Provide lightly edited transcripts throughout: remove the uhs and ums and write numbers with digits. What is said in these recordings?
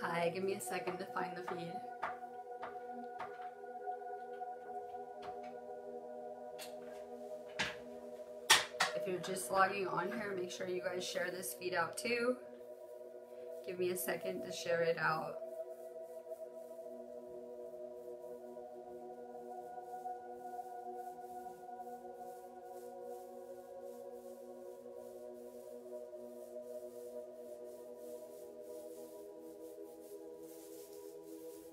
Hi, give me a second to find the feed. If you're just logging on here, make sure you guys share this feed out too. Give me a second to share it out.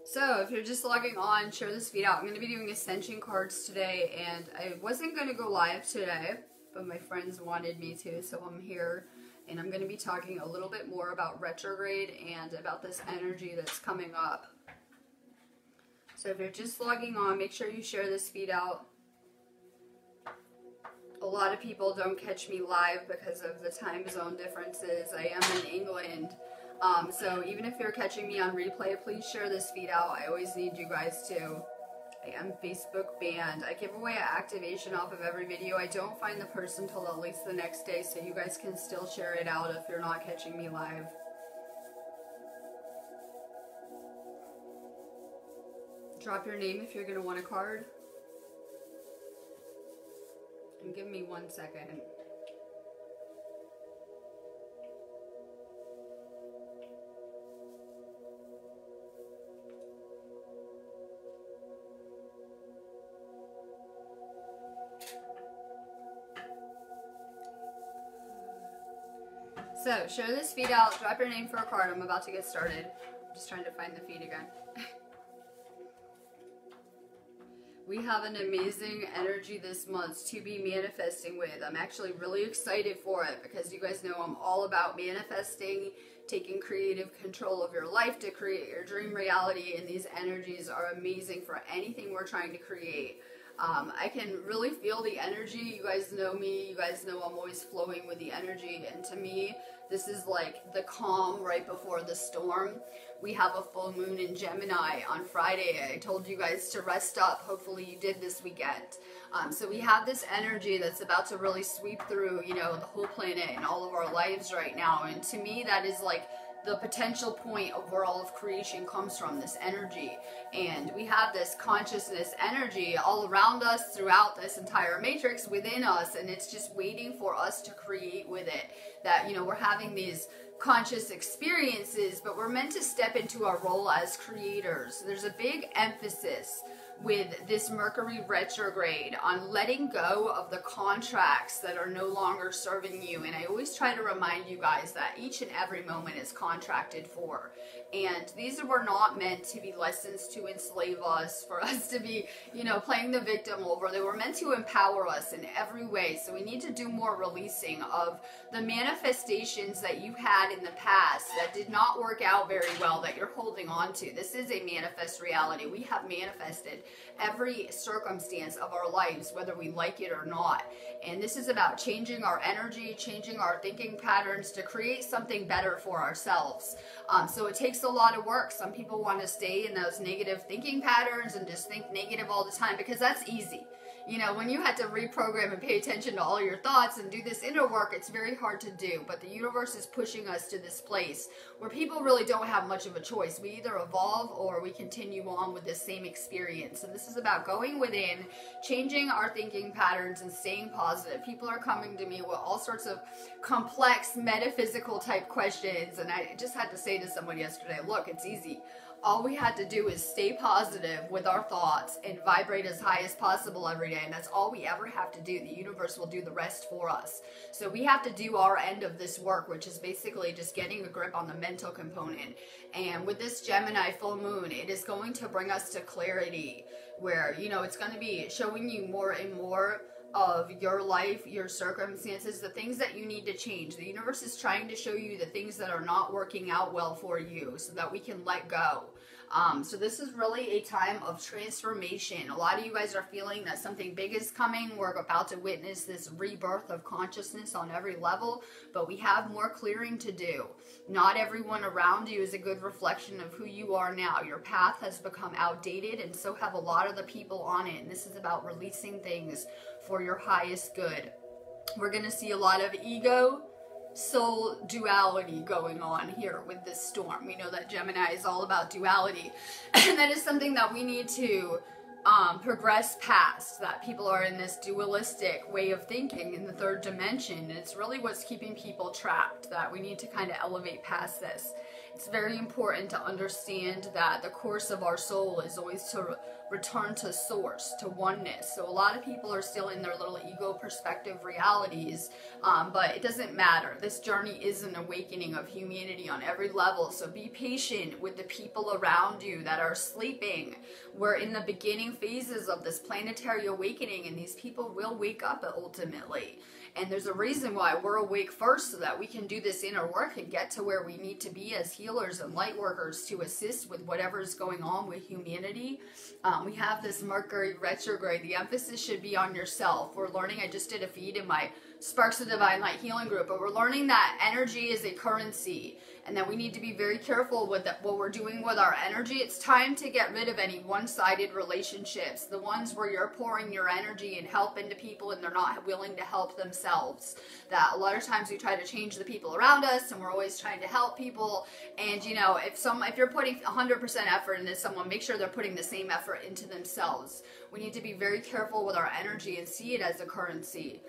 So if you're just logging on, share this feed out. I'm going to be doing ascension cards today, and I wasn't going to go live today, but my friends wanted me to, so I'm here. And I'm going to be talking a little bit more about retrograde and about this energy that's coming up. So if you're just logging on, make sure you share this feed out. A lot of people don't catch me live because of the time zone differences. I am in England. So even if you're catching me on replay, please share this feed out. I always need you guys to. I am Facebook banned. I give away an activation off of every video. I don't find the person till at least the next day, so you guys can still share it out if you're not catching me live. Drop your name if you're going to want a card. And give me 1 second. So, share this feed out, drop your name for a card. I'm about to get started. I'm just trying to find the feed again. We have an amazing energy this month to be manifesting with. I'm actually really excited for it because you guys know I'm all about manifesting, taking creative control of your life to create your dream reality, and these energies are amazing for anything we're trying to create. I can really feel the energy. You guys know me. You guys know I'm always flowing with the energy. And to me, this is like the calm right before the storm. We have a full moon in Gemini on Friday. I told you guys to rest up. Hopefully you did this weekend. So we have this energy that's about to really sweep through, you know, the whole planet and all of our lives right now. And to me, that is like the potential point of where all of creation comes from, this energy. And we have this consciousness energy all around us, throughout this entire matrix, within us, and it's just waiting for us to create with it. That, you know, we're having these conscious experiences, but we're meant to step into our role as creators. There's a big emphasis with this Mercury retrograde on letting go of the contracts that are no longer serving you. And I always try to remind you guys that each and every moment is contracted for. And these were not meant to be lessons to enslave us, for us to be, you know, playing the victim over. They were meant to empower us in every way. So we need to do more releasing of the manifestations that you had in the past that did not work out very well, that you're holding on to. This is a manifest reality. We have manifested every circumstance of our lives, whether we like it or not. And this is about changing our energy, changing our thinking patterns to create something better for ourselves. So it takes a lot of work. Some people want to stay in those negative thinking patterns and just think negative all the time because that's easy. You know, when you had to reprogram and pay attention to all your thoughts and do this inner work, it's very hard to do. But the universe is pushing us to this place where people really don't have much of a choice. We either evolve or we continue on with the same experience. And this is about going within, changing our thinking patterns and staying positive. People are coming to me with all sorts of complex metaphysical type questions. And I just had to say to someone yesterday, look, it's easy. All we had to do is stay positive with our thoughts and vibrate as high as possible every day. And that's all we ever have to do. The universe will do the rest for us. So we have to do our end of this work, which is basically just getting a grip on the mental component. And with this Gemini full moon, it is going to bring us to clarity where, you know, it's going to be showing you more and more of your life, your circumstances, the things that you need to change. The universe is trying to show you the things that are not working out well for you so that we can let go. So this is really a time of transformation. A lot of you guys are feeling that something big is coming. We're about to witness this rebirth of consciousness on every level, but we have more clearing to do. Not everyone around you is a good reflection of who you are now. Your path has become outdated, and so have a lot of the people on it. And this is about releasing things for your highest good. We're going to see a lot of ego soul duality going on here with this storm. We know that Gemini is all about duality, and that is something that we need to progress past, that people are in this dualistic way of thinking in the third dimension, and it's really what's keeping people trapped, that we need to kind of elevate past this. It's very important to understand that the course of our soul is always to return to source, to oneness. So a lot of people are still in their little ego perspective realities, but it doesn't matter. This journey is an awakening of humanity on every level. So be patient with the people around you that are sleeping. We're in the beginning phases of this planetary awakening, and these people will wake up ultimately. And there's a reason why we're awake first, so that we can do this inner work and get to where we need to be as healers and light workers to assist with whatever's going on with humanity. We have this Mercury retrograde. The emphasis should be on yourself. We're learning, I just did a feed in my Sparks of Divine Light healing group, but we're learning that energy is a currency, and that we need to be very careful with what we're doing with our energy. It's time to get rid of any one-sided relationships, the ones where you're pouring your energy and help into people and they're not willing to help themselves. That a lot of times we try to change the people around us, and we're always trying to help people, and you know, if you're putting 100% effort into someone, make sure they're putting the same effort into themselves. We need to be very careful with our energy and see it as a currency.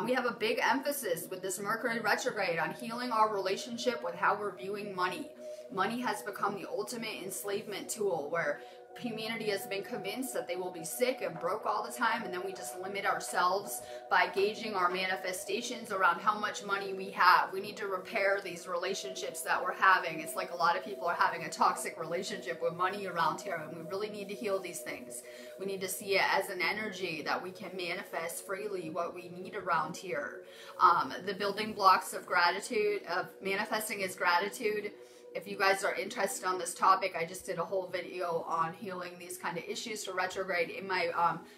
We have a big emphasis with this Mercury retrograde on healing our relationship with how we're viewing money. Money has become the ultimate enslavement tool, where humanity has been convinced that they will be sick and broke all the time, and then we just limit ourselves by gauging our manifestations around how much money we have. We need to repair these relationships that we're having. It's like a lot of people are having a toxic relationship with money around here, and we really need to heal these things. We need to see it as an energy that we can manifest freely what we need around here. The building blocks of gratitude, of manifesting, is gratitude. If you guys are interested on this topic, I just did a whole video on healing these kind of issues for retrograde in my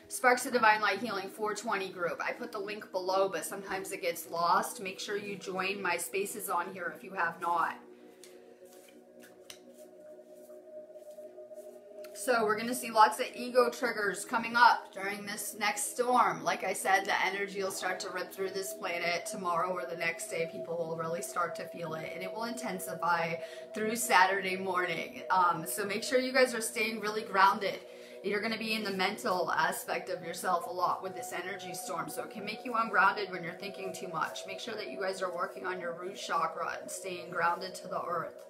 Sparks of Divine Light Healing 420 group. I put the link below, but sometimes it gets lost. Make sure you join my spaces on here if you have not. So we're going to see lots of ego triggers coming up during this next storm. Like I said, the energy will start to rip through this planet tomorrow or the next day. People will really start to feel it, and it will intensify through Saturday morning. So make sure you guys are staying really grounded. You're going to be in the mental aspect of yourself a lot with this energy storm, so it can make you ungrounded when you're thinking too much. Make sure that you guys are working on your root chakra and staying grounded to the earth.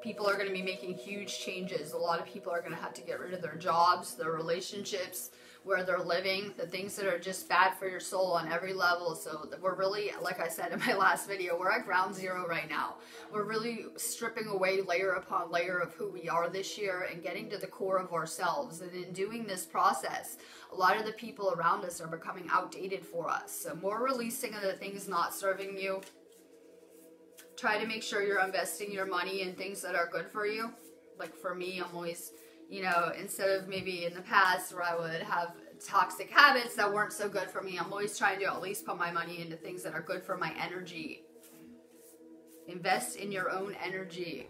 People are going to be making huge changes. A lot of people are going to have to get rid of their jobs, their relationships, where they're living, the things that are just bad for your soul on every level. So we're really, like I said in my last video, we're at ground zero right now. We're really stripping away layer upon layer of who we are this year and getting to the core of ourselves. And in doing this process, a lot of the people around us are becoming outdated for us. So more releasing of the things not serving you. Try to make sure you're investing your money in things that are good for you. Like for me, I'm always, you know, instead of maybe in the past where I would have toxic habits that weren't so good for me, I'm always trying to at least put my money into things that are good for my energy. Invest in your own energy.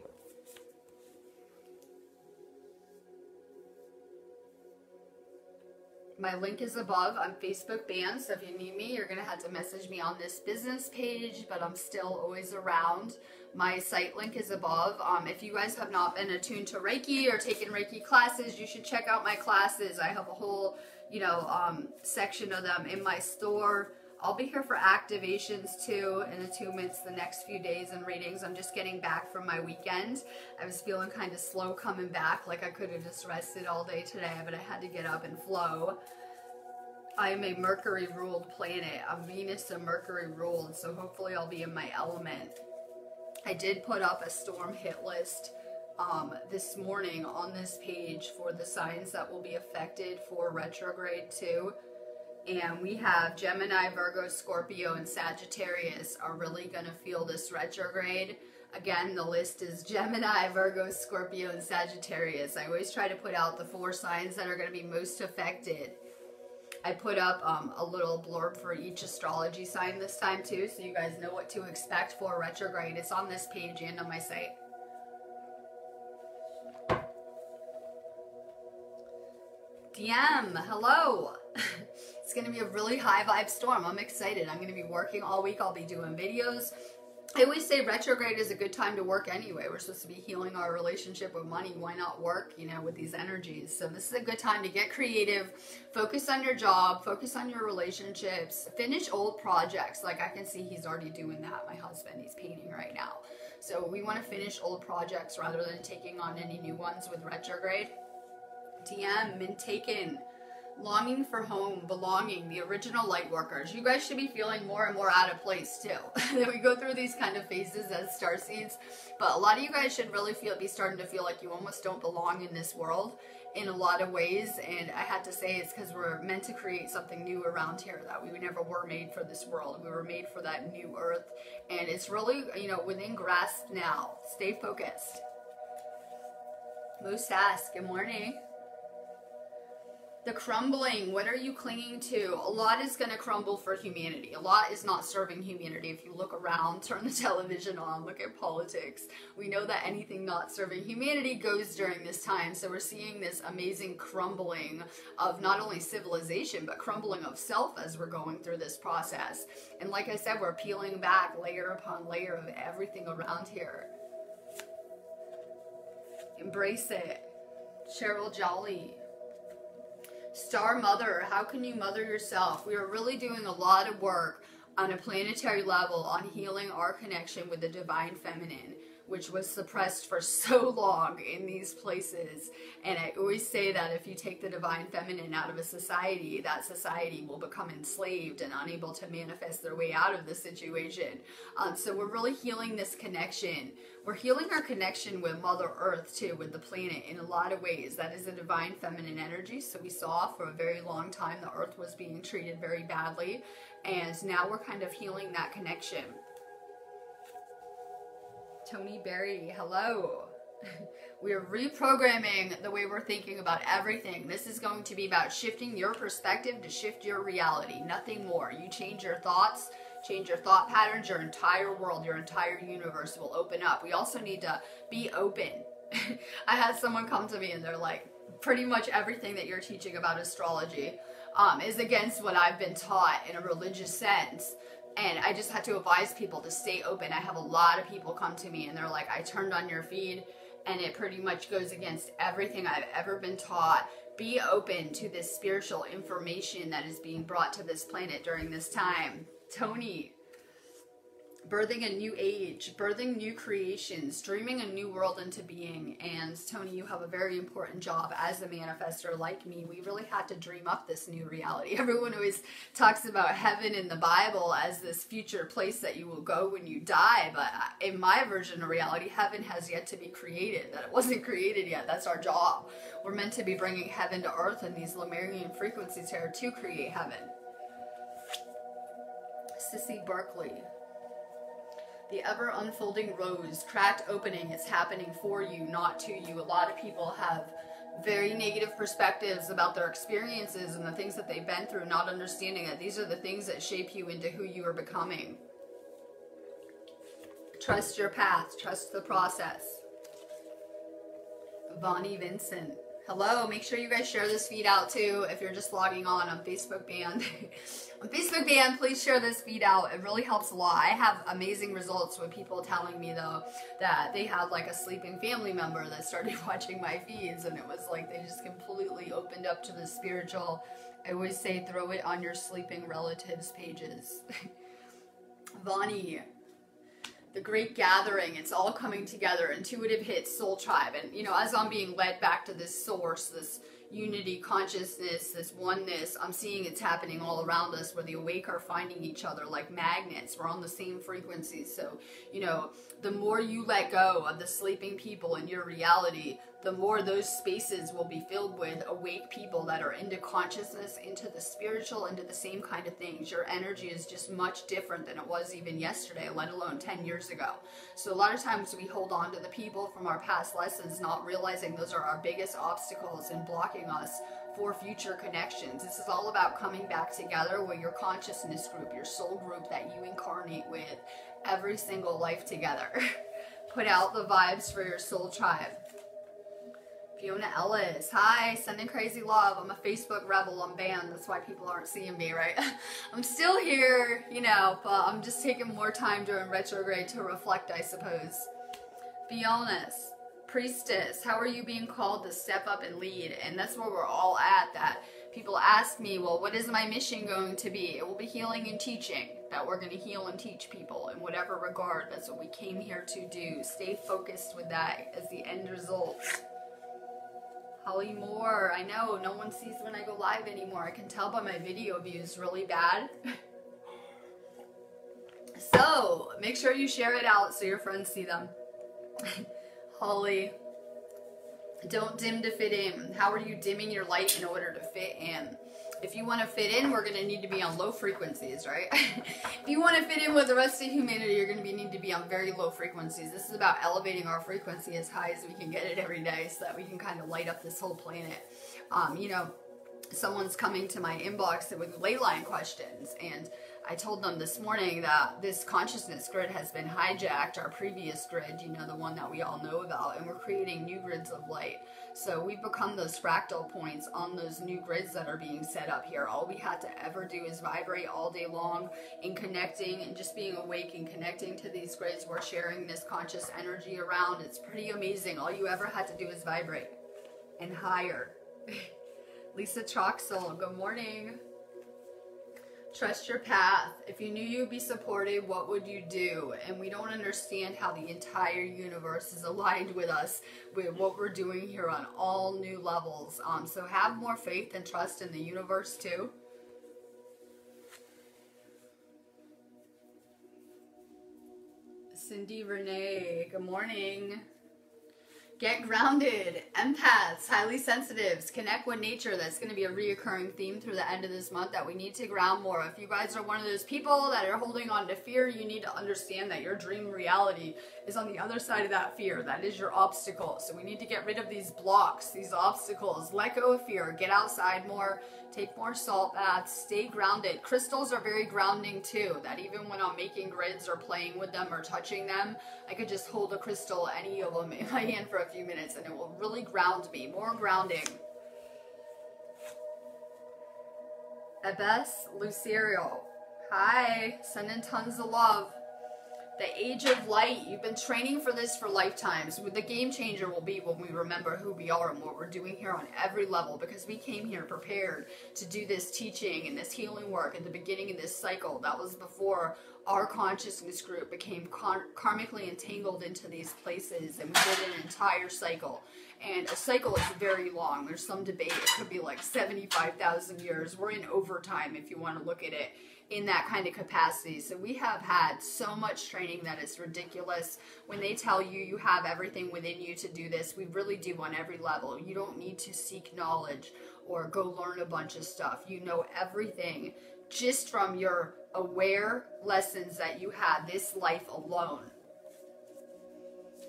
My link is above. I'm Facebook banned, so if you need me, you're going to have to message me on this business page, but I'm still always around. My site link is above. If you guys have not been attuned to Reiki or taken Reiki classes, you should check out my classes. I have a whole, you know, section of them in my store. I'll be here for activations too and attunements the next few days and readings. I'm just getting back from my weekend. I was feeling kind of slow coming back, like I could have just rested all day today, but I had to get up and flow. I am a Mercury ruled planet. I'm Venus and Mercury ruled, so hopefully I'll be in my element. I did put up a storm hit list this morning on this page for the signs that will be affected for retrograde 2. And we have Gemini, Virgo, Scorpio, and Sagittarius are really going to feel this retrograde. Again, the list is Gemini, Virgo, Scorpio, and Sagittarius. I always try to put out the 4 signs that are going to be most affected. I put up a little blurb for each astrology sign this time too, so you guys know what to expect for retrograde. It's on this page and on my site. DM, hello. It's going to be a really high vibe storm. I'm excited. I'm going to be working all week. I'll be doing videos. I always say retrograde is a good time to work anyway. We're supposed to be healing our relationship with money. Why not work, you know, with these energies? So this is a good time to get creative, focus on your job, focus on your relationships, finish old projects. Like I can see he's already doing that. My husband, he's painting right now. So we want to finish old projects rather than taking on any new ones with retrograde. DM and taken. Longing for home, belonging, the original light workers. You guys should be feeling more and more out of place too. We go through these kind of phases as starseeds, but a lot of you guys should really be starting to feel like you almost don't belong in this world in a lot of ways. And I had to say it's because we're meant to create something new around here, that we never were made for this world. We were made for that new earth, and it's really, you know, within grasp now. Stay focused. Moose ask, good morning. The crumbling, what are you clinging to? A lot is going to crumble for humanity. A lot is not serving humanity. If you look around, turn the television on, look at politics. We know that anything not serving humanity goes during this time. So we're seeing this amazing crumbling of not only civilization, but crumbling of self as we're going through this process. And like I said, we're peeling back layer upon layer of everything around here. Embrace it. Cheryl Jolly. Star Mother, how can you mother yourself? We are really doing a lot of work on a planetary level on healing our connection with the divine feminine, which was suppressed for so long in these places. And I always say that if you take the divine feminine out of a society, that society will become enslaved and unable to manifest their way out of the situation. So we're really healing this connection. We're healing our connection with Mother Earth too, with the planet in a lot of ways. That is a divine feminine energy. So we saw for a very long time the Earth was being treated very badly. And now we're kind of healing that connection. Tony Berry, hello. We're reprogramming the way we're thinking about everything. This is going to be about shifting your perspective to shift your reality, nothing more. You change your thoughts, change your thought patterns, your entire world, your entire universe will open up. We also need to be open. I had someone come to me and they're like, pretty much everything that you're teaching about astrology is against what I've been taught in a religious sense. And I just had to advise people to stay open. I have a lot of people come to me and they're like, I turned on your feed and it pretty much goes against everything I've ever been taught. Be open to this spiritual information that is being brought to this planet during this time. Tony, birthing a new age, birthing new creations, dreaming a new world into being. And Tony, you have a very important job as a manifestor like me. We really had to dream up this new reality. Everyone always talks about heaven in the Bible as this future place that you will go when you die. But in my version of reality, heaven has yet to be created. That it wasn't created yet. That's our job. We're meant to be bringing heaven to earth and these Lemurian frequencies here to create heaven. Sissy Berkeley. The ever unfolding rose, cracked opening, it's happening for you, not to you. A lot of people have very negative perspectives about their experiences and the things that they've been through, not understanding that these are the things that shape you into who you are becoming. Trust your path, trust the process. Bonnie Vincent. Hello, make sure you guys share this feed out too. If you're just logging on Facebook Band. On Facebook Band, please share this feed out. It really helps a lot. I have amazing results with people telling me though that they had like a sleeping family member that started watching my feeds, and it was like they just completely opened up to the spiritual. I always say throw it on your sleeping relatives' pages. Vonnie. The Great Gathering, it's all coming together. Intuitive hits, Soul Tribe. And, you know, as I'm being led back to this source, this unity, consciousness, this oneness, I'm seeing it's happening all around us where the awake are finding each other like magnets. We're on the same frequencies. So, you know, the more you let go of the sleeping people in your reality, the more those spaces will be filled with awake people that are into consciousness, into the spiritual, into the same kind of things. Your energy is just much different than it was even yesterday, let alone 10 years ago. So a lot of times we hold on to the people from our past lessons, not realizing those are our biggest obstacles in blocking us for future connections. This is all about coming back together with your consciousness group, your soul group that you incarnate with every single life together. Put out the vibes for your soul tribe. Fiona Ellis, hi, sending crazy love. I'm a Facebook rebel, I'm banned, that's why people aren't seeing me, right? I'm still here, you know, but I'm just taking more time during retrograde to reflect, I suppose. Be honest. Priestess, how are you being called to step up and lead? And that's where we're all at, that people ask me, well, what is my mission going to be? It will be healing and teaching, that we're going to heal and teach people in whatever regard. That's what we came here to do. Stay focused with that as the end result. Holly Moore, I know, no one sees when I go live anymore. I can tell by my video views really bad. So, make sure you share it out so your friends see them. Holly, don't dim to fit in. How are you dimming your light in order to fit in? If you want to fit in, we're going to need to be on low frequencies, right? If you want to fit in with the rest of humanity, you're going to need to be on very low frequencies. This is about elevating our frequency as high as we can get it every day so that we can kind of light up this whole planet. You know, someone's coming to my inbox with ley line questions, and I told them this morning that this consciousness grid has been hijacked, our previous grid, you know, the one that we all know about, and we're creating new grids of light. So we've become those fractal points on those new grids that are being set up here. All we had to ever do is vibrate all day long in connecting and just being awake and connecting to these grids. We're sharing this conscious energy around. It's pretty amazing. All you ever had to do is vibrate and higher. Lisa Troxel, good morning. Trust your path. If you knew you'd be supported, what would you do? And we don't understand how the entire universe is aligned with us, with what we're doing here on all new levels. So have more faith and trust in the universe too. Cindy Renee, good morning. Get grounded. Empaths, highly sensitives, connect with nature. That's going to be a reoccurring theme through the end of this month, that we need to ground more. If you guys are one of those people that are holding on to fear, you need to understand that your dream reality is on the other side of that fear. That is your obstacle. So we need to get rid of these blocks, these obstacles. Let go of fear. Get outside more. Take more salt baths. Stay grounded. Crystals are very grounding too. That even when I'm making grids or playing with them or touching them, I could just hold a crystal, any of them, in my hand for a few minutes, and it will really ground me. More grounding. Ebess Lucerial, hi, sending tons of love. The age of light, you've been training for this for lifetimes. The game changer will be when we remember who we are and what we're doing here on every level, because we came here prepared to do this teaching and this healing work at the beginning of this cycle. That was before our consciousness group became karmically entangled into these places, and we did an entire cycle. And a cycle is very long. There's some debate. It could be like 75,000 years. We're in overtime if you want to look at it in that kind of capacity. So we have had so much training that it's ridiculous. When they tell you you have everything within you to do this, we really do on every level. You don't need to seek knowledge or go learn a bunch of stuff. You know everything just from your aware lessons that you had this life alone.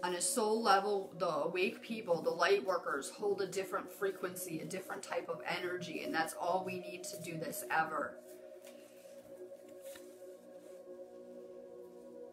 On a soul level, the awake people, the light workers, hold a different frequency, a different type of energy, and that's all we need to do this ever.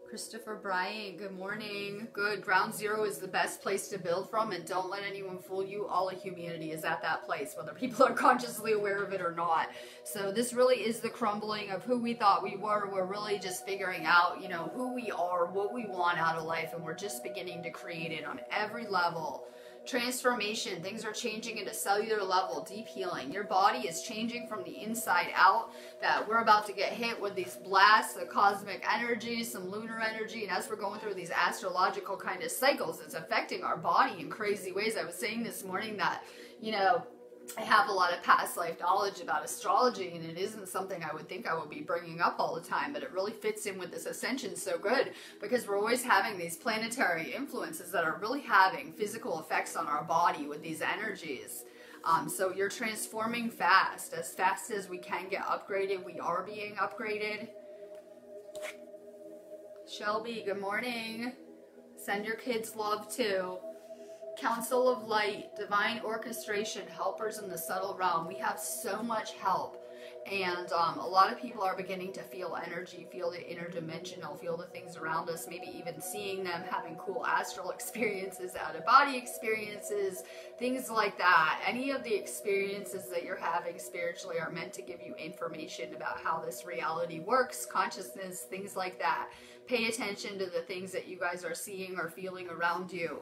Christopher Bryant, good morning. Good. Ground zero is the best place to build from, and don't let anyone fool you. All of humanity is at that place, whether people are consciously aware of it or not. So this really is the crumbling of who we thought we were. We're really just figuring out, you know, who we are, what we want out of life, and we're just beginning to create it on every level. Transformation, things are changing at a cellular level, deep healing. Your body is changing from the inside out, that we're about to get hit with these blasts of cosmic energy, some lunar energy, and as we're going through these astrological kind of cycles, it's affecting our body in crazy ways. I was saying this morning that, you know, I have a lot of past life knowledge about astrology, and it isn't something I would think I would be bringing up all the time, but it really fits in with this ascension so good, because we're always having these planetary influences that are really having physical effects on our body with these energies. So you're transforming fast as we can get upgraded. We are being upgraded. Shelby, good morning. Send your kids love too. Council of Light, divine orchestration, helpers in the subtle realm. We have so much help, And a lot of people are beginning to feel energy, feel the interdimensional, feel the things around us, maybe even seeing them, having cool astral experiences, out-of-body experiences, things like that. Any of the experiences that you're having spiritually are meant to give you information about how this reality works, consciousness, things like that. Pay attention to the things that you guys are seeing or feeling around you.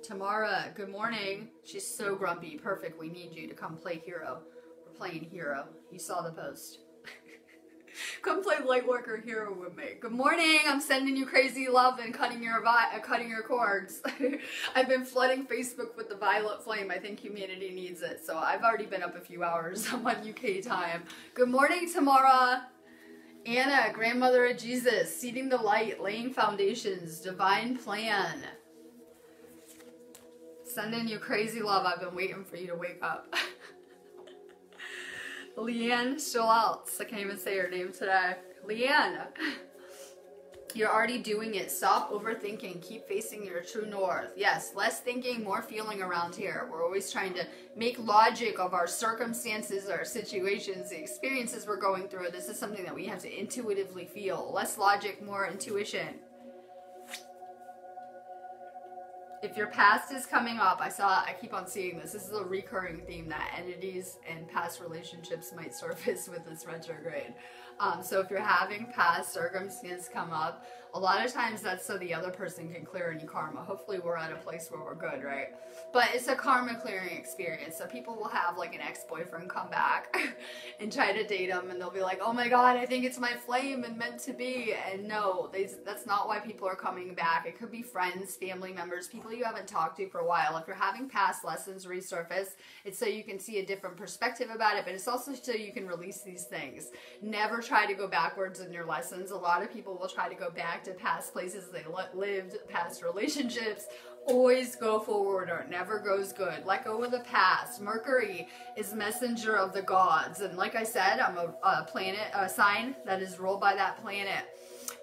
Tamara, good morning. She's so grumpy. Perfect. We need you to come play hero. We're playing hero. You saw the post. Come play Lightworker hero with me. Good morning. I'm sending you crazy love and cutting your cords. I've been flooding Facebook with the violet flame. I think humanity needs it. So I've already been up a few hours. I'm on UK time. Good morning, Tamara. Anna, grandmother of Jesus, seeding the light, laying foundations, divine plan. Sending you crazy love. I've been waiting for you to wake up. Leanne Schultz. I can't even say her name today. Leanne. You're already doing it. Stop overthinking. Keep facing your true north. Yes, less thinking, more feeling around here. We're always trying to make logic of our circumstances, our situations, the experiences we're going through. This is something that we have to intuitively feel. Less logic, more intuition. If your past is coming up, I keep on seeing this. This is a recurring theme that entities and past relationships might surface with this retrograde. So if you're having past circumstances come up, a lot of times that's so the other person can clear any karma. Hopefully we're at a place where we're good, right? But it's a karma clearing experience. So people will have like an ex-boyfriend come back and try to date them, and they'll be like, oh my God, I think it's my flame and meant to be. And no, that's not why people are coming back. It could be friends, family members, people you haven't talked to for a while. If you're having past lessons resurface, it's so you can see a different perspective about it, but it's also so you can release these things. Never try to go backwards in your lessons. A lot of people will try to go back to past places they lived, past relationships. Always go forward or it never goes good. Let go of the past. Mercury is messenger of the gods. And like I said, I'm a sign that is ruled by that planet.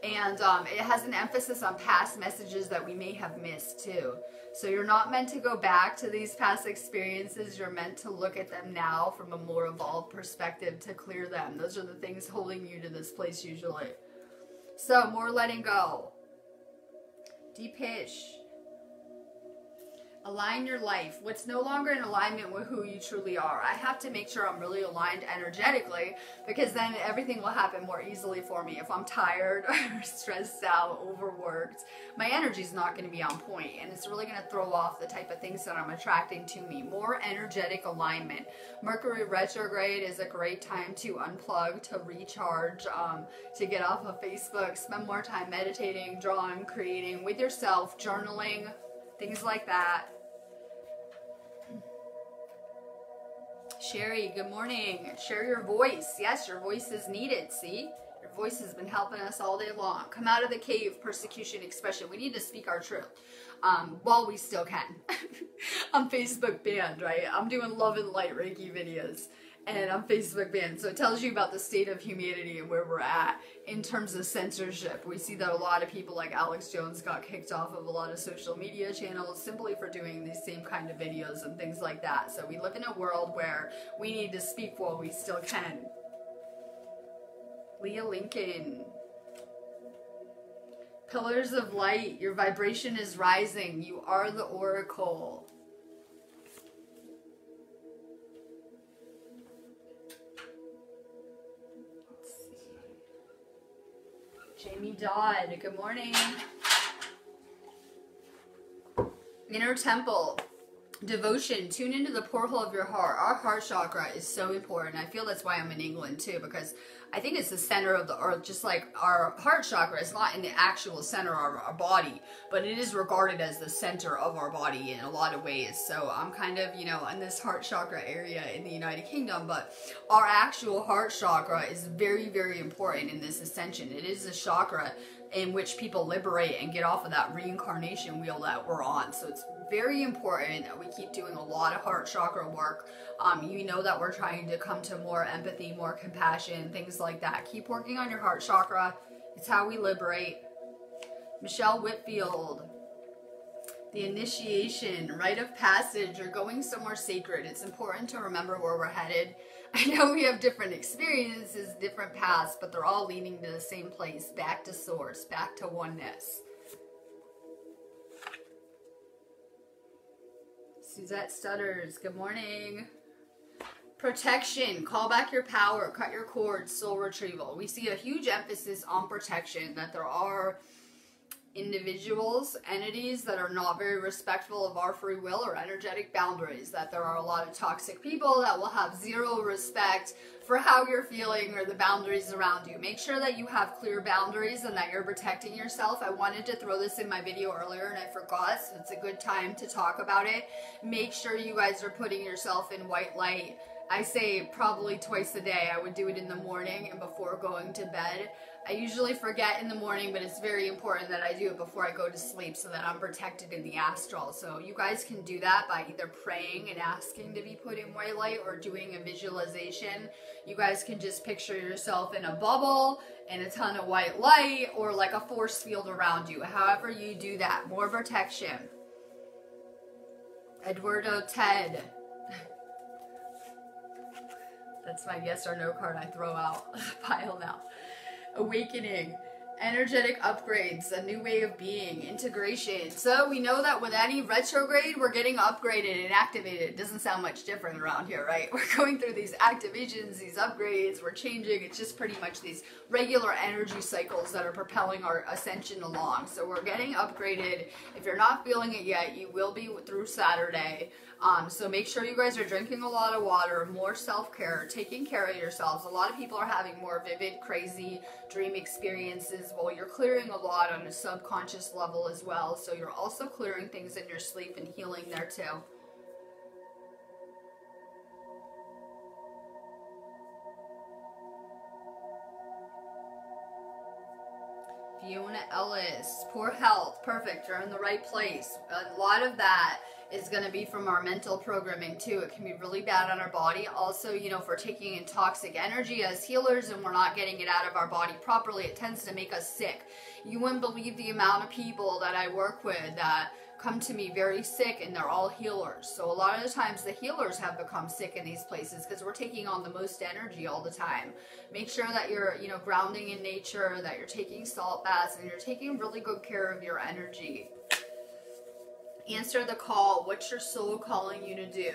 And it has an emphasis on past messages that we may have missed too. So you're not meant to go back to these past experiences. You're meant to look at them now from a more evolved perspective to clear them. Those are the things holding you to this place usually. So more letting go. Deep pitch. Align your life. What's no longer in alignment with who you truly are. I have to make sure I'm really aligned energetically, because then everything will happen more easily for me. If I'm tired or stressed out, overworked, my energy's not going to be on point, and it's really going to throw off the type of things that I'm attracting to me. More energetic alignment. Mercury retrograde is a great time to unplug, to recharge, to get off of Facebook, spend more time meditating, drawing, creating with yourself, journaling, things like that. Sherry, good morning. Share your voice. Yes, your voice is needed. See? Your voice has been helping us all day long. Come out of the cave, persecution, expression. We need to speak our truth while we still can. I'm Facebook banned, right? I'm doing love and light Reiki videos, and I'm Facebook banned. So it tells you about the state of humanity and where we're at in terms of censorship. We see that a lot of people like Alex Jones got kicked off of a lot of social media channels simply for doing these same kind of videos and things like that. So we live in a world where we need to speak while we still can. Leah Lincoln. Pillars of light. Your vibration is rising. You are the oracle. Jamie Dodd, good morning. Inner temple, devotion, tune into the portal of your heart. Our heart chakra is so important. I feel that's why I'm in England too, because I think it's the center of the earth. Just like our heart chakra is not in the actual center of our body, but it is regarded as the center of our body in a lot of ways. So I'm kind of, you know, in this heart chakra area in the United Kingdom, but our actual heart chakra is very, very important in this ascension. It is a chakra in which people liberate and get off of that reincarnation wheel that we're on. So it's very important that we keep doing a lot of heart chakra work. You know that we're trying to come to more empathy, more compassion, things like that. Keep working on your heart chakra. It's how we liberate. Michelle Whitfield. The initiation, rite of passage, or going somewhere sacred. It's important to remember where we're headed. I know we have different experiences, different paths, but they're all leading to the same place, back to source, back to oneness. Suzette Stutters, good morning. Protection, call back your power, cut your cords, soul retrieval. We see a huge emphasis on protection, that there are individuals, entities that are not very respectful of our free will or energetic boundaries, that there are a lot of toxic people that will have zero respect for how you're feeling or the boundaries around you. Make sure that you have clear boundaries and that you're protecting yourself. I wanted to throw this in my video earlier and I forgot, so it's a good time to talk about it. Make sure you guys are putting yourself in white light. I say probably twice a day. I would do it in the morning and before going to bed. I usually forget in the morning, but it's very important that I do it before I go to sleep so that I'm protected in the astral. So you guys can do that by either praying and asking to be put in white light or doing a visualization. You guys can just picture yourself in a bubble and a ton of white light or like a force field around you. However you do that, more protection. Eduardo Ted. That's my yes or no card I throw out the pile now. Awakening, energetic upgrades, a new way of being, integration. So we know that with any retrograde, we're getting upgraded and activated. It doesn't sound much different around here, right? We're going through these activations, these upgrades, we're changing. It's just pretty much these regular energy cycles that are propelling our ascension along. So we're getting upgraded. If you're not feeling it yet, you will be through Saturday. So make sure you guys are drinking a lot of water, more self-care, taking care of yourselves. A lot of people are having more vivid, crazy dream experiences. Well, you're clearing a lot on a subconscious level as well. So you're also clearing things in your sleep and healing there too. Fiona Ellis, poor health, perfect, you're in the right place. A lot of that is going to be from our mental programming too. It can be really bad on our body. Also, you know, if we're taking in toxic energy as healers and we're not getting it out of our body properly, it tends to make us sick. You wouldn't believe the amount of people that I work with that come to me very sick and they're all healers. So a lot of the times the healers have become sick in these places because we're taking on the most energy all the time. Make sure that you're, you know, grounding in nature, that you're taking salt baths and you're taking really good care of your energy. Answer the call. What's your soul calling you to do?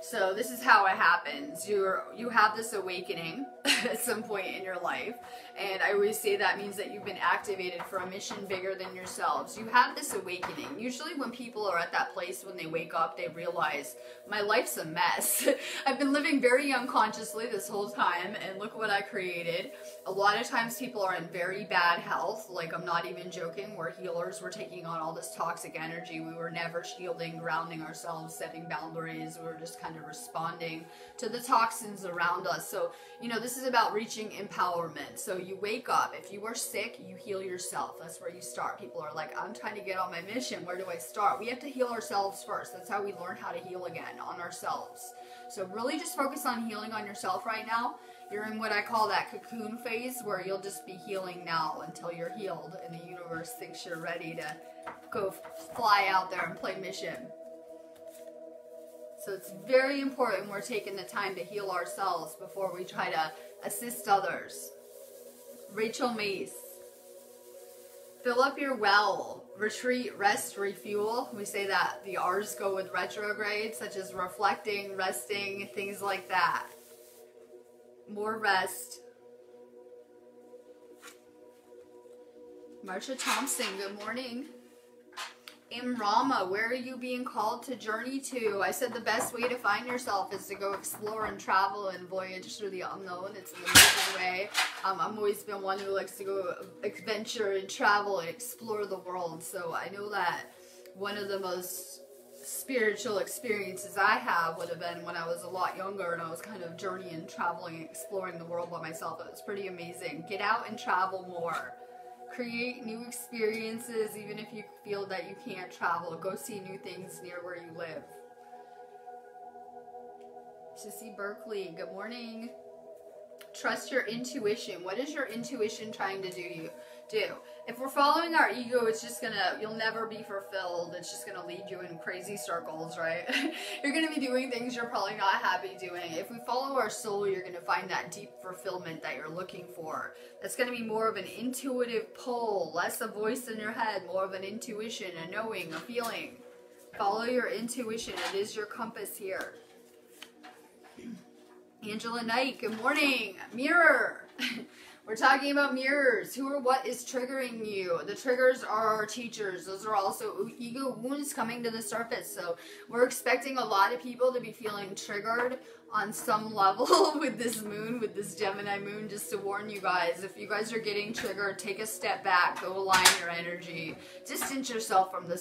So this is how it happens. You have this awakening at some point in your life, and I always say that means that you've been activated for a mission bigger than yourselves. You have this awakening. Usually when people are at that place, when they wake up, they realize, my life's a mess. I've been living very unconsciously this whole time, and look what I created. A lot of times people are in very bad health. Like, I'm not even joking. We're healers. We're taking on all this toxic energy. We were never shielding, grounding ourselves, setting boundaries. We were just kind of responding to the toxins around us. So, you know, this is about reaching empowerment. So you wake up. If you are sick, you heal yourself. That's where you start. People are like, I'm trying to get on my mission. Where do I start? We have to heal ourselves first. That's how we learn how to heal again, on ourselves. So really just focus on healing on yourself right now. You're in what I call that cocoon phase, where you'll just be healing now until you're healed and the universe thinks you're ready to go fly out there and play mission. So it's very important we're taking the time to heal ourselves before we try to assist others. Rachel Mace. Fill up your well. Retreat, rest, refuel. We say that the R's go with retrograde, such as reflecting, resting, things like that. More rest. Marsha Thompson, good morning. Imrama, where are you being called to journey to? I said the best way to find yourself is to go explore and travel and voyage through the unknown. It's an amazing way. I've always been one who likes to go adventure and travel and explore the world. So I know that one of the most spiritual experiences I have would have been when I was a lot younger and I was kind of journeying, traveling, exploring the world by myself. It was pretty amazing. Get out and travel more. Create new experiences, even if you feel that you can't travel. Go see new things near where you live. Sissy Berkeley, good morning. Trust your intuition. What is your intuition trying to do. If we're following our ego, it's just gonna, you'll never be fulfilled. It's just gonna lead you in crazy circles, right? You're gonna be doing things you're probably not happy doing. If we follow our soul, you're gonna find that deep fulfillment that you're looking for. That's gonna be more of an intuitive pull, less a voice in your head, more of an intuition, a knowing, a feeling. Follow your intuition. It is your compass here. Angela Knight, good morning. Mirror. We're talking about mirrors. Who or what is triggering you? The triggers are our teachers. Those are also ego wounds coming to the surface. So we're expecting a lot of people to be feeling triggered on some level with this moon, with this Gemini moon. Just to warn you guys, if you guys are getting triggered, take a step back, go align your energy, distance yourself from the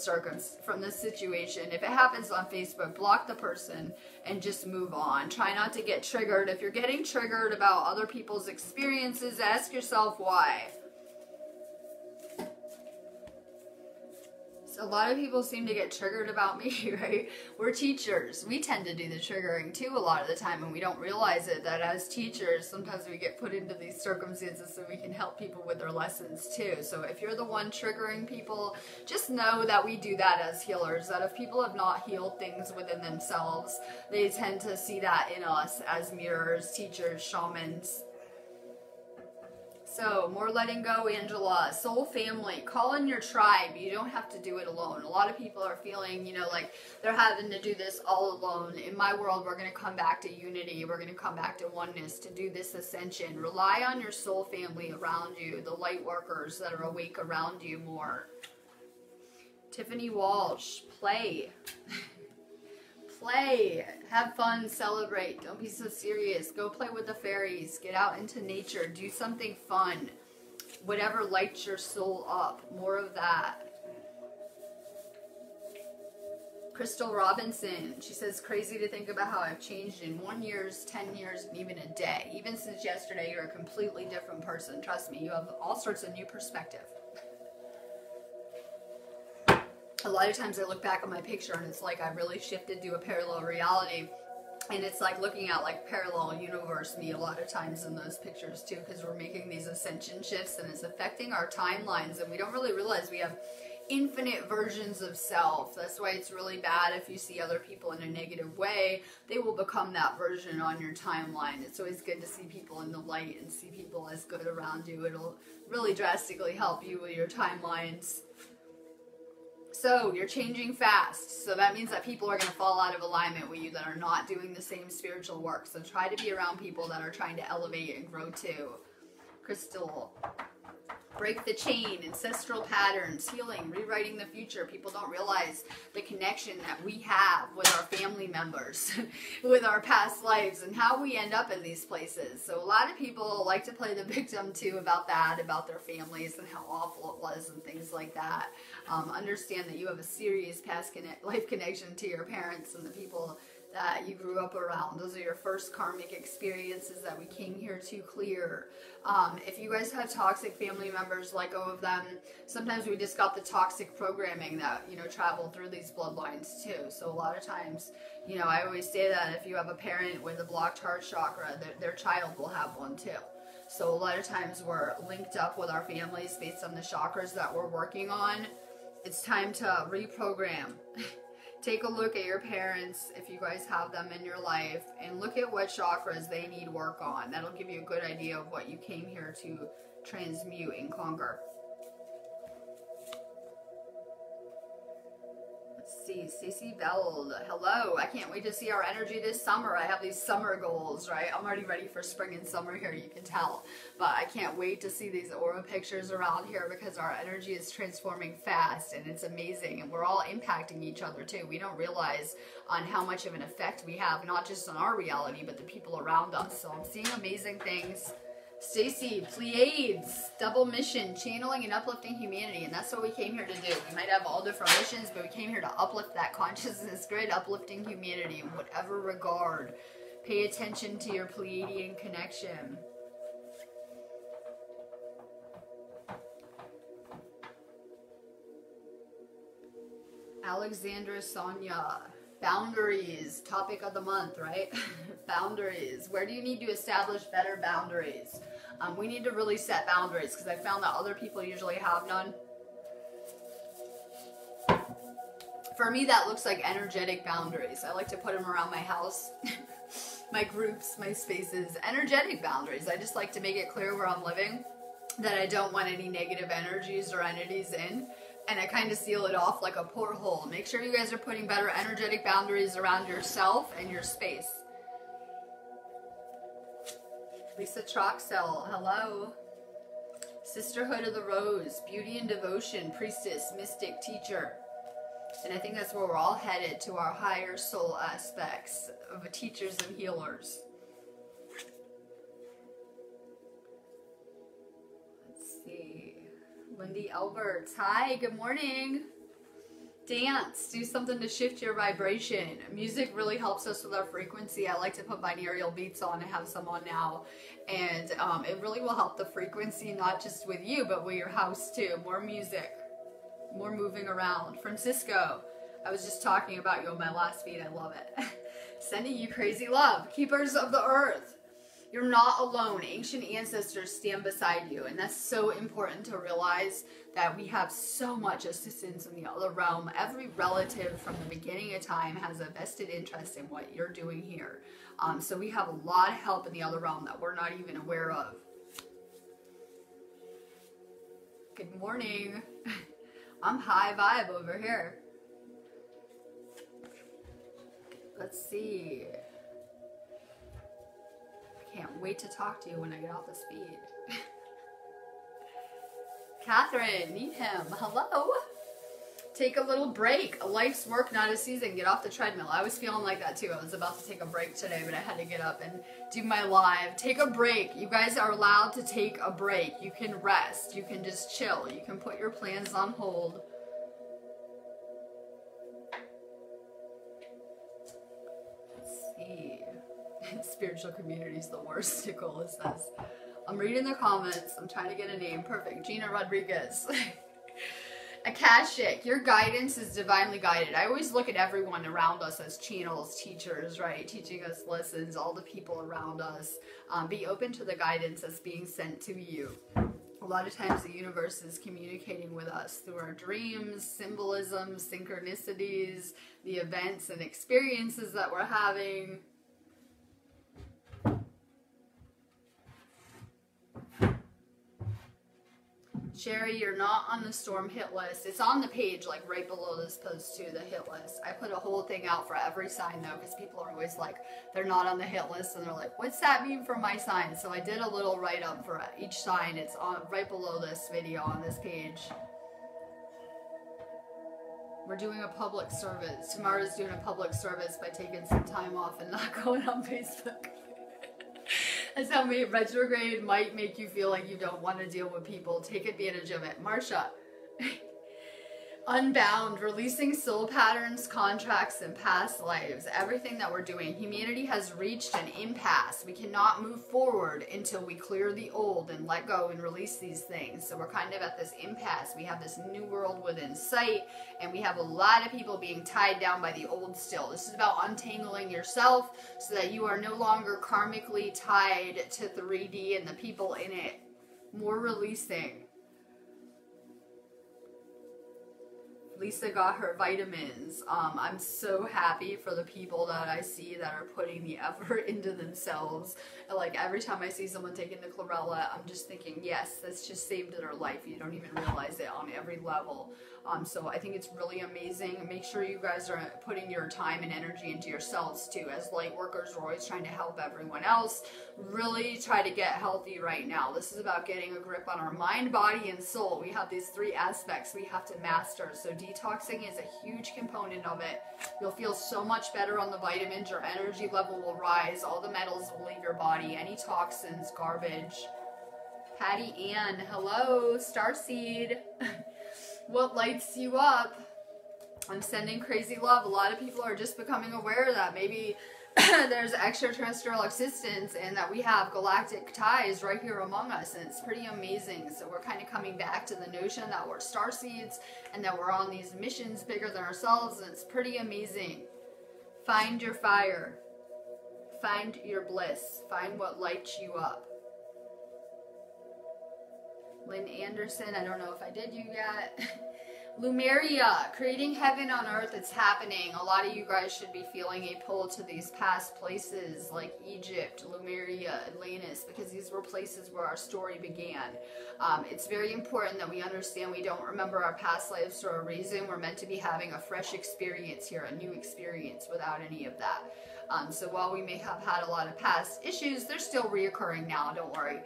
situation. If it happens on Facebook, block the person and just move on. Try not to get triggered. If you're getting triggered about other people's experiences, ask yourself why. A lot of people seem to get triggered about me, right? We're teachers. We tend to do the triggering too a lot of the time, and we don't realize it, that as teachers, sometimes we get put into these circumstances so we can help people with their lessons too. So if you're the one triggering people, just know that we do that as healers, that if people have not healed things within themselves, they tend to see that in us as mirrors, teachers, shamans. So, more letting go, Angela. Soul family. Call in your tribe. You don't have to do it alone. A lot of people are feeling, you know, like they're having to do this all alone. In my world, we're going to come back to unity. We're going to come back to oneness to do this ascension. Rely on your soul family around you, the light workers that are awake around you more. Tiffany Walsh. Play. Play, have fun, celebrate, don't be so serious, go play with the fairies, get out into nature, do something fun, whatever lights your soul up, more of that. Crystal Robinson, she says, crazy to think about how I've changed in 1 year, 10 years, and even a day. Even since yesterday, you're a completely different person. Trust me, you have all sorts of new perspective. A lot of times I look back on my picture and it's like I really shifted to a parallel reality, and it's like looking at like parallel universe me a lot of times in those pictures too, because we're making these ascension shifts and it's affecting our timelines, and we don't really realize we have infinite versions of self. That's why it's really bad if you see other people in a negative way. They will become that version on your timeline. It's always good to see people in the light and see people as good around you. It'll really drastically help you with your timelines. So, you're changing fast. So that means that people are going to fall out of alignment with you that are not doing the same spiritual work. So try to be around people that are trying to elevate and grow too. Crystal. Break the chain, ancestral patterns, healing, rewriting the future. People don't realize the connection that we have with our family members, with our past lives, and how we end up in these places. So a lot of people like to play the victim too about that, about their families and how awful it was and things like that. Understand that you have a serious past life connection to your parents and the people that you grew up around. Those are your first karmic experiences that we came here to clear. If you guys have toxic family members, let go of them. Sometimes we just got the toxic programming that, you know, traveled through these bloodlines too. So a lot of times, you know, I always say that if you have a parent with a blocked heart chakra, their child will have one too. So a lot of times we're linked up with our families based on the chakras that we're working on. It's time to reprogram. Take a look at your parents, if you guys have them in your life, and look at what chakras they need work on. That'll give you a good idea of what you came here to transmute and conquer. Let's see, Stacey Bell, hello. I can't wait to see our energy this summer. I have these summer goals, right? I'm already ready for spring and summer here, you can tell. But I can't wait to see these aura pictures around here because our energy is transforming fast and it's amazing. And we're all impacting each other too. We don't realize on how much of an effect we have, not just on our reality, but the people around us. So I'm seeing amazing things. Stacy, Pleiades, double mission, channeling and uplifting humanity, and that's what we came here to do. We might have all different missions, but we came here to uplift that consciousness grid, uplifting humanity in whatever regard. Pay attention to your Pleiadian connection. Alexandra Sonia, boundaries, topic of the month, right? Boundaries. Where do you need to establish better boundaries? We need to really set boundaries because I found that other people usually have none. For me, that looks like energetic boundaries. I like to put them around my house, my groups, my spaces. Energetic boundaries. I just like to make it clear where I'm living that I don't want any negative energies or entities in. And I kind of seal it off like a porthole. Make sure you guys are putting better energetic boundaries around yourself and your space. Lisa Troxell, hello. Sisterhood of the Rose, Beauty and Devotion, Priestess, Mystic, Teacher. And I think that's where we're all headed, to our higher soul aspects of teachers and healers. Let's see. Lindy Alberts, hi, good morning. Dance, do something to shift your vibration. Music really helps us with our frequency. I like to put binaural beats on. I have some on now. And it really will help the frequency, not just with you, but with your house too. More music. More moving around. Francisco, I was just talking about you on my last feed. I love it. Sending you crazy love. Keepers of the earth. You're not alone. Ancient ancestors stand beside you. And that's so important to realize that we have so much assistance in the other realm. Every relative from the beginning of time has a vested interest in what you're doing here. So we have a lot of help in the other realm that we're not even aware of. Good morning. I'm high vibe over here. Let's see. I can't wait to talk to you when I get off this feed. Catherine, Needham, hello. Take a little break. Life's work, not a season. Get off the treadmill. I was feeling like that too. I was about to take a break today, but I had to get up and do my live. Take a break. You guys are allowed to take a break. You can rest. You can just chill. You can put your plans on hold. Let's see. Spiritual community is the worst, Nicole says. I'm reading the comments. I'm trying to get a name. Perfect. Gina Rodriguez. Akashic, your guidance is divinely guided. I always look at everyone around us as channels, teachers, right? Teaching us lessons, all the people around us. Be open to the guidance that's being sent to you. A lot of times the universe is communicating with us through our dreams, symbolisms, synchronicities, the events and experiences that we're having. Sherry, you're not on the storm hit list. It's on the page, like right below this post too, the hit list. I put a whole thing out for every sign though, because people are always like, they're not on the hit list, and they're like, what's that mean for my sign? So I did a little write-up for each sign. It's on right below this video on this page. We're doing a public service. Tamara's doing a public service by taking some time off and not going on Facebook. That's how retrograde might make you feel like you don't want to deal with people. Take advantage of it. Marsha. Unbound, releasing soul patterns, contracts, and past lives. Everything that we're doing. Humanity has reached an impasse. We cannot move forward until we clear the old and let go and release these things. So we're kind of at this impasse. We have this new world within sight, and we have a lot of people being tied down by the old still. This is about untangling yourself so that you are no longer karmically tied to 3D and the people in it. More releasing. Lisa got her vitamins. I'm so happy for the people that I see that are putting the effort into themselves. And like every time I see someone taking the chlorella, I'm just thinking, yes, that's just saved their life. You don't even realize it on every level. So I think it's really amazing. Make sure you guys are putting your time and energy into yourselves too. As light workers, we're always trying to help everyone else. Really try to get healthy right now. This is about getting a grip on our mind, body, and soul. We have these 3 aspects we have to master. So detoxing is a huge component of it. You'll feel so much better on the vitamins. Your energy level will rise. All the metals will leave your body. Any toxins, garbage. Patty Ann, hello. Starseed. What lights you up? I'm sending crazy love. A lot of people are just becoming aware that maybe there's extraterrestrial existence and that we have galactic ties right here among us, and it's pretty amazing. So we're kind of coming back to the notion that we're starseeds and that we're on these missions bigger than ourselves, and it's pretty amazing. Find your fire. Find your bliss. Find what lights you up. Lynn Anderson, I don't know if I did you yet. Lumeria, creating heaven on earth, it's happening. A lot of you guys should be feeling a pull to these past places like Egypt, Lumeria, Atlantis, because these were places where our story began. It's very important that we understand we don't remember our past lives for a reason. We're meant to be having a fresh experience here, a new experience without any of that. So while we may have had a lot of past issues, they're still reoccurring now, don't worry.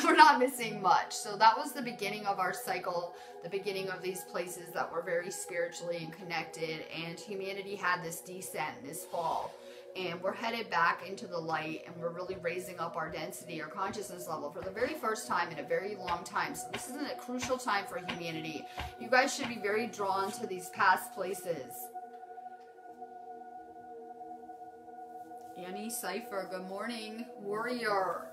We're not missing much. So that was the beginning of our cycle, the beginning of these places that were very spiritually connected, and humanity had this descent, this fall. And we're headed back into the light, and we're really raising up our density, our consciousness level for the very first time in a very long time. So this is a crucial time for humanity. You guys should be very drawn to these past places. Annie Cypher, good morning. Warrior,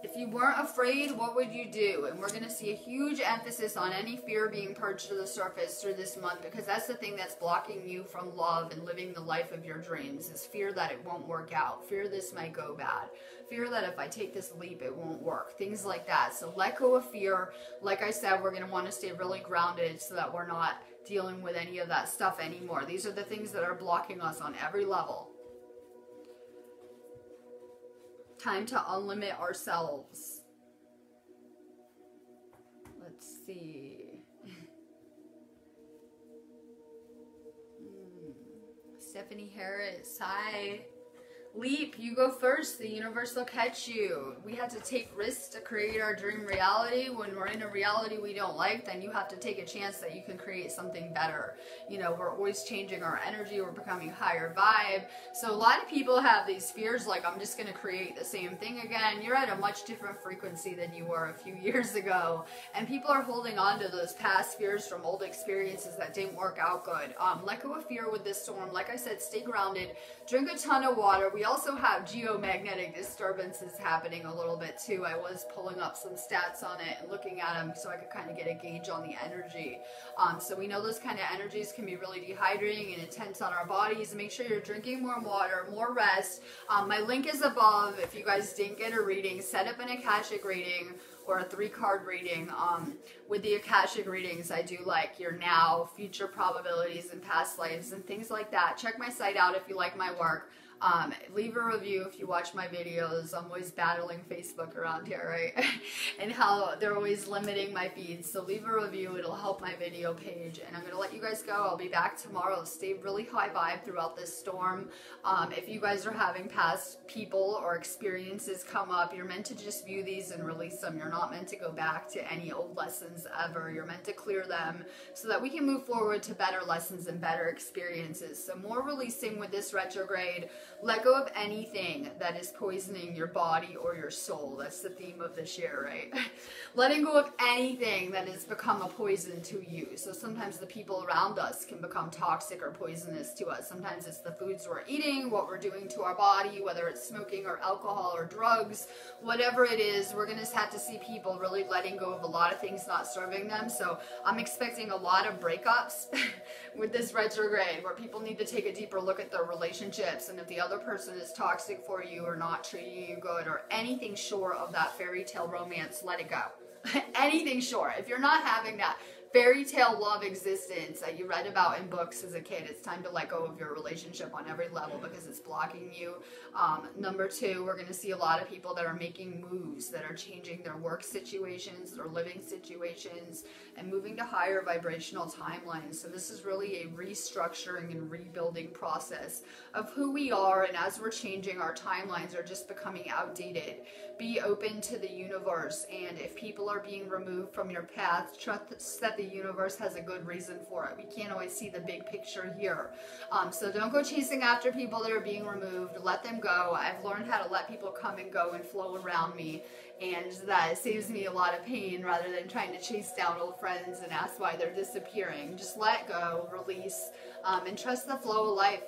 if you weren't afraid, what would you do? And we're going to see a huge emphasis on any fear being purged to the surface through this month, because that's the thing that's blocking you from love and living the life of your dreams, is fear that it won't work out, fear this might go bad, fear that if I take this leap it won't work, things like that. So let go of fear. Like I said, we're going to want to stay really grounded so that we're not dealing with any of that stuff anymore. These are the things that are blocking us on every level. Time to unlimit ourselves. Let's see. Stephanie Harris, hi. Leap, you go first. The universe will catch you. We have to take risks to create our dream reality. When we're in a reality we don't like, then you have to take a chance that you can create something better. You know, we're always changing our energy. We're becoming higher vibe. So a lot of people have these fears like, I'm just going to create the same thing again. You're at a much different frequency than you were a few years ago. And people are holding on to those past fears from old experiences that didn't work out good. Let go of fear with this storm. Like I said, stay grounded. Drink a ton of water. We also have geomagnetic disturbances happening a little bit too. I was pulling up some stats on it and looking at them so I could kind of get a gauge on the energy. So we know those kind of energies can be really dehydrating and intense on our bodies. Make sure you're drinking more water, more rest. My link is above. If you guys didn't get a reading, set up an Akashic reading or a 3-card reading. With the Akashic readings, I do like your now, future probabilities, and past lives and things like that. Check my site out if you like my work. Leave a review if you watch my videos. I'm always battling Facebook around here, right? And how they're always limiting my feeds. So leave a review. It'll help my video page. And I'm going to let you guys go. I'll be back tomorrow. Stay really high vibe throughout this storm. If you guys are having past people or experiences come up, you're meant to just view these and release them. You're not meant to go back to any old lessons ever. You're meant to clear them so that we can move forward to better lessons and better experiences. So more releasing with this retrograde. Let go of anything that is poisoning your body or your soul. That's the theme of this year, right? Letting go of anything that has become a poison to you. So sometimes the people around us can become toxic or poisonous to us. Sometimes it's the foods we're eating, what we're doing to our body, whether it's smoking or alcohol or drugs, whatever it is. We're going to have to see people really letting go of a lot of things not serving them. So I'm expecting a lot of breakups with this retrograde, where people need to take a deeper look at their relationships, and if the other person is toxic for you or not treating you good or anything short of that fairy tale romance, let it go. Anything short. If you're not having that fairy tale love existence that you read about in books as a kid, it's time to let go of your relationship on every level because it's blocking you. Number 2, we're going to see a lot of people that are making moves, that are changing their work situations, their living situations, and moving to higher vibrational timelines. So this is really a restructuring and rebuilding process of who we are, and as we're changing, our timelines are just becoming outdated. Be open to the universe, and if people are being removed from your path, trust that the universe has a good reason for it. We can't always see the big picture here. So don't go chasing after people that are being removed. Let them go. I've learned how to let people come and go and flow around me, and that saves me a lot of pain rather than trying to chase down old friends and ask why they're disappearing. Just let go, release, and trust the flow of life.